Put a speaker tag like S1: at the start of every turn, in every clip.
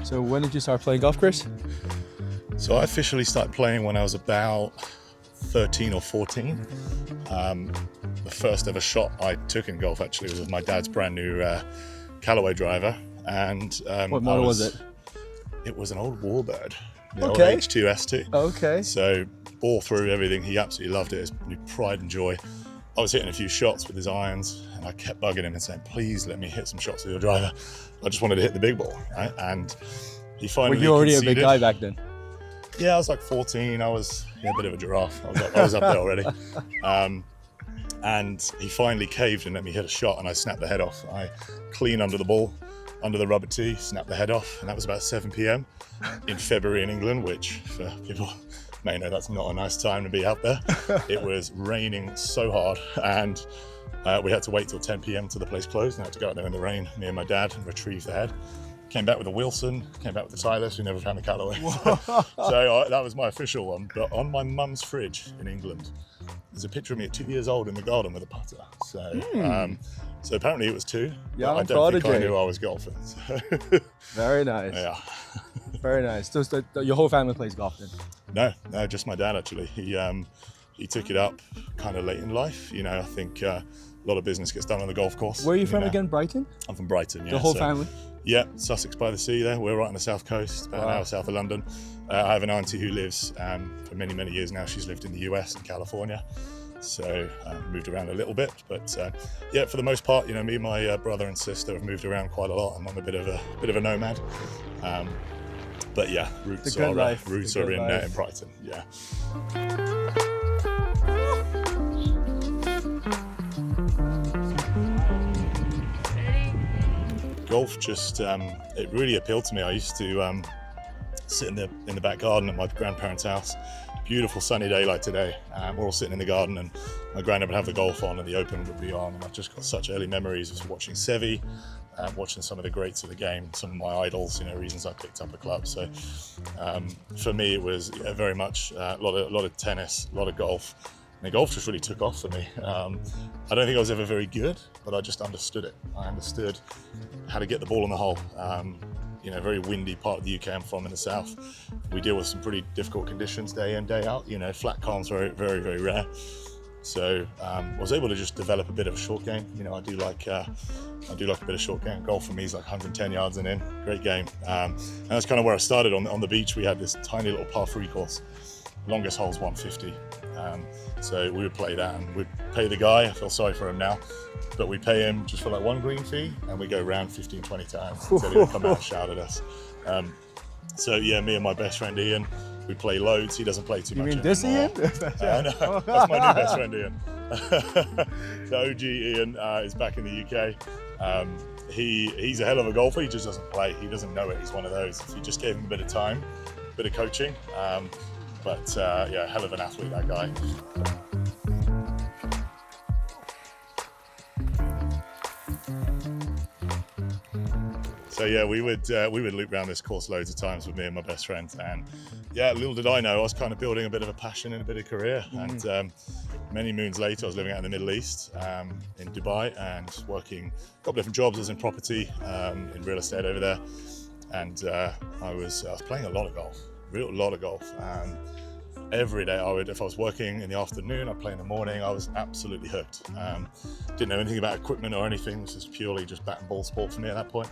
S1: So when did you start playing golf, Chris?
S2: So I officially started playing when I was about 13 or 14. The first ever shot I took in golf actually was with my dad's brand new Callaway Driver. And
S1: what model was it?
S2: It was an old Warbird, the
S1: Okay.
S2: old H2 S2.
S1: Okay.
S2: So ball through everything, he absolutely loved it. His pride and joy. I was hitting a few shots with his irons and I kept bugging him and saying, please let me hit some shots with your driver. I just wanted to hit the big ball, right? And he finally
S1: Were you already
S2: conceded.
S1: a big guy back then?
S2: Yeah, I was like 14. I was a bit of a giraffe. I was up there already. And he finally caved and let me hit a shot and I snapped the head off. I clean under the ball, under the rubber tee, snapped the head off. And that was about 7 p.m. in February in England, which for people may know that's not a nice time to be out there. It was raining so hard and we had to wait till 10 p.m. till the place closed and I had to go out there in the rain, me and my dad, and retrieve the head. Came back with a Wilson, came back with the Titleist, we never found the Callaway. So that was my official one. But on my mum's fridge in England, there's a picture of me at 2 years old in the garden with a putter. So, so apparently it was 2.
S1: Yeah,
S2: I don't think I knew I was golfing. So.
S1: Very nice.
S2: Yeah.
S1: Very nice. So your whole family plays golf then?
S2: No, just my dad actually. He took it up kind of late in life. You know, I think a lot of business gets done on the golf course.
S1: Where are you from again? Brighton?
S2: I'm from Brighton, yeah.
S1: The whole family?
S2: Yeah, Sussex by the sea there. We're right on the south coast, about an hour south of London. I have an auntie who lives for many, many years now. She's lived in the US and California. So moved around a little bit, but yeah, for the most part, you know, me and my brother and sister have moved around quite a lot, and I'm a bit of a nomad. But yeah, roots are in Brighton. Yeah. Golf just it really appealed to me. I used to sit in the back garden at my grandparents' house. Beautiful sunny day like today. We're all sitting in the garden and my granddad would have the golf on and the Open would be on, and I've just got such early memories of watching Seve, watching some of the greats of the game, some of my idols, you know, reasons I picked up a club. So for me it was very much a lot of tennis, a lot of golf. And golf just really took off for me. I don't think I was ever very good, but I just understood it. I understood how to get the ball in the hole. You know, very windy part of the UK I'm from in the south. We deal with some pretty difficult conditions day in, day out. You know, flat calms are very, very rare. So I was able to just develop a bit of a short game. You know, I do like a bit of short game. Golf for me is like 110 yards and in. Great game. And that's kind of where I started. On the beach, we had this tiny little par 3 course. Longest hole's 150. So we would play that and we'd pay the guy. I feel sorry for him now, but we pay him just for like 1 green fee and we go round 15, 20 times until he would come out and shout at us. So yeah, me and my best friend Ian, we play loads. He doesn't play too much anymore.
S1: This Ian?
S2: I know, that's my new best friend Ian. The OG Ian is back in the UK. He's a hell of a golfer, he just doesn't play. He doesn't know it, he's one of those. If you just gave him a bit of time, a bit of coaching, but yeah, hell of an athlete, that guy. So yeah, we would loop around this course loads of times with me and my best friend, and yeah, little did I know I was kind of building a bit of a passion and a bit of career. And many moons later, I was living out in the Middle East, in Dubai, and working a couple of different jobs. I was in property, in real estate over there, and I was playing a lot of golf. Real lot of golf. Every day if I was working in the afternoon, I'd play in the morning. I was absolutely hooked. Didn't know anything about equipment or anything. This was purely just bat and ball sport for me at that point.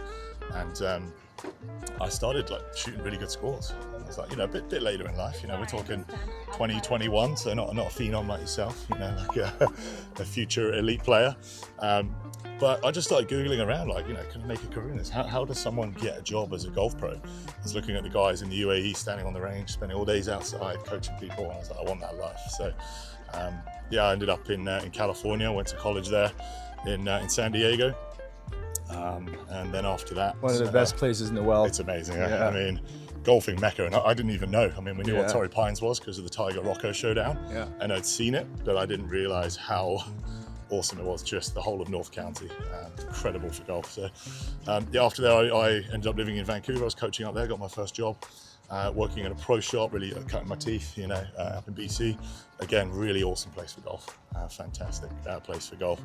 S2: And I started like shooting really good scores. I was like, you know, a bit later in life, you know, we're talking 20, 21, so not a phenom like yourself, you know, like a future elite player. But I just started Googling around, like, you know, can I make a career in this? How does someone get a job as a golf pro? I was looking at the guys in the UAE standing on the range, spending all days outside, coaching people, and I was like, I want that life. So, yeah, I ended up in California, went to college there in San Diego. And then after that...
S1: One of the best places in the world.
S2: It's amazing, yeah. I mean, golfing mecca, and I didn't even know. I mean, we knew what Torrey Pines was because of the Tiger Rocco showdown, and I'd seen it, but I didn't realize how awesome it was, just the whole of North County. Incredible for golf. So yeah, after that I ended up living in Vancouver. I was coaching up there, got my first job, working in a pro shop, really cutting my teeth, you know, up in BC. Again, really awesome place for golf. Fantastic place for golf.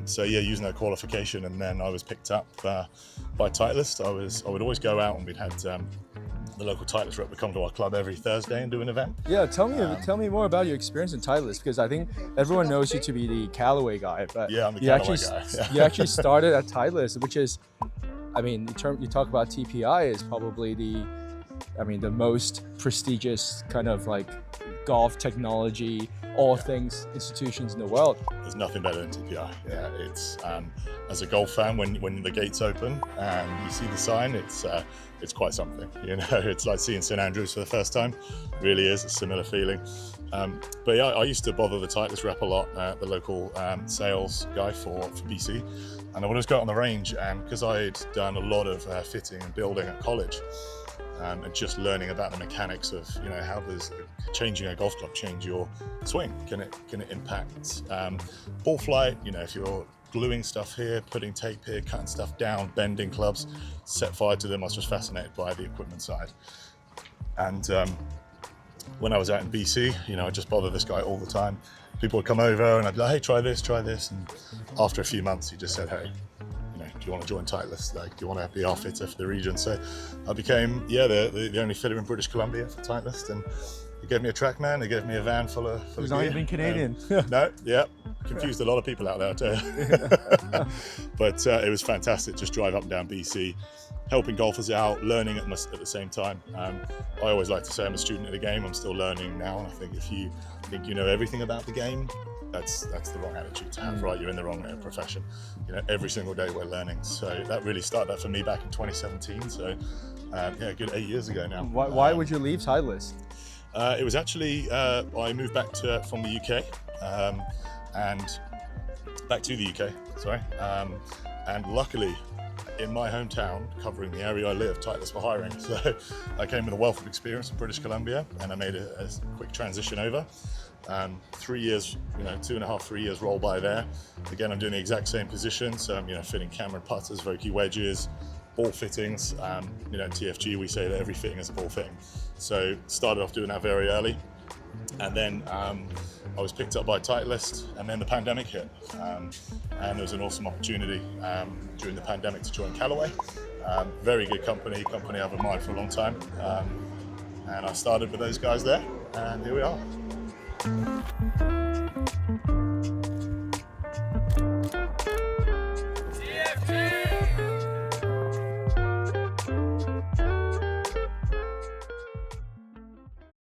S2: So yeah, using that qualification, and then I was picked up by Titleist. I would always go out, and we'd had the local Titleist rep would come to our club every Thursday and do an event.
S1: Yeah, tell me more about your experience in Titleist, because I think everyone knows you to be the Callaway guy, but
S2: yeah, I'm the Callaway guy.
S1: You actually started at Titleist, which is, I mean, you talk about TPI is probably the most prestigious kind of like golf technology, all things institutions in the world.
S2: There's nothing better than TPI. Yeah, it's as a golf fan, when the gates open and you see the sign, it's quite something. You know, it's like seeing St Andrews for the first time. Really is a similar feeling. But yeah, I used to bother the Titleist rep a lot, the local sales guy for BC, and I would always go out on the range, and because I'd done a lot of fitting and building at college. And just learning about the mechanics of, you know, how does changing a golf club change your swing? Can it impact ball flight? You know, if you're gluing stuff here, putting tape here, cutting stuff down, bending clubs, set fire to them. I was just fascinated by the equipment side. And when I was out in BC, you know, I just bothered this guy all the time. People would come over and I'd be like, hey, try this. And after a few months, he just said, hey, do you want to join Titleist? Like, do you want to be our fitter for the region? So I became, the only fitter in British Columbia for Titleist, and they gave me a TrackMan, they gave me a van full of
S1: He's not even Canadian.
S2: No, yeah, confused a lot of people out there, I tell you. But it was fantastic, just drive up and down BC, helping golfers out, learning at the same time. I always like to say I'm a student of the game, I'm still learning now, and I think if you think you know everything about the game, that's the wrong attitude to have, right? You're in the wrong profession. You know, every single day we're learning. So that really started for me back in 2017. So yeah, a good 8 years ago now.
S1: Why would you leave Titleist?
S2: It was actually, I moved back from the UK and back to the UK, sorry. And luckily, in my hometown, covering the area I live, Titleist were hiring. So I came with a wealth of experience in British Columbia, and I made a quick transition over. 3 years, 2.5, 3 years roll by there. Again, I'm doing the exact same position. So I'm, fitting Cameron putters, Vokey wedges, ball fittings. At TFG, we say that every fitting is a ball fitting. So started off doing that very early. And then I was picked up by Titleist, and then the pandemic hit. And there was an awesome opportunity during the pandemic to join Callaway. Very good company I've admired for a long time. And I started with those guys there, and here we are.